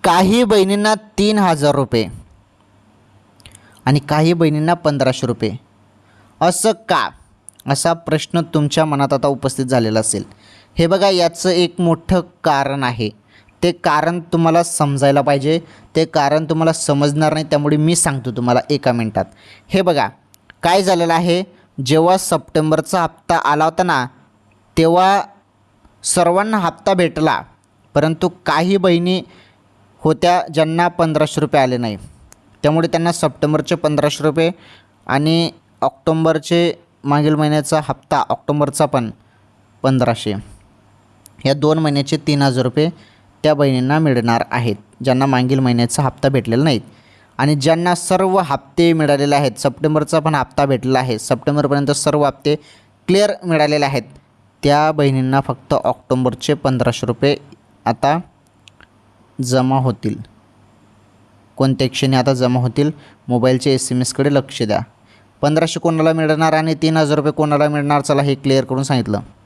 काही बहिणींना 3,000 रुपये आणि काही बहिणींना 1,500 रुपये, असं का? असा प्रश्न तुमच्या मनात आता उपस्थित झालेला असेल. हे बघा, याचं एक मोठं कारण आहे. ते कारण तुम्हाला समजायला पाहिजे. ते कारण तुम्हाला समजणार नाही, त्यामुळे मी सांगतो तुम्हाला एका मिनटात. हे बघा, काय झालेलं आहे, जेव्हा सप्टेंबरचा हप्ता आला होता ना, तेव्हा सर्वांना हप्ता भेटला, परंतु काही बहिणी होत्या ज्यांना 1,500 रुपये आले नाही. त्यामुळे त्यांना सप्टेंबरचे 1,500 रुपये आणि ऑक्टोंबरचे मागील महिन्याचा हप्ता ऑक्टोंबरचा पण 1,500, या 2 महिन्याचे 3,000 रुपये त्या बहिणींना मिळणार आहेत, ज्यांना मागील महिन्याचा हप्ता भेटलेला नाहीत. आणि ज्यांना सर्व हप्ते मिळालेले आहेत, सप्टेंबरचा पण हप्ता भेटलेला आहे, सप्टेंबरपर्यंत सर्व हप्ते क्लिअर मिळालेले आहेत, त्या बहिणींना फक्त ऑक्टोंबरचे 1,500 रुपये आता जमा होतील. कोणत्या क्षणी आता जमा होतील? मोबाईलचे SMS कडे लक्ष द्या. 1,500 कोणाला मिळणार आणि 3,000 रुपये कोणाला मिळणार, चला हे क्लिअर करून सांगितलं.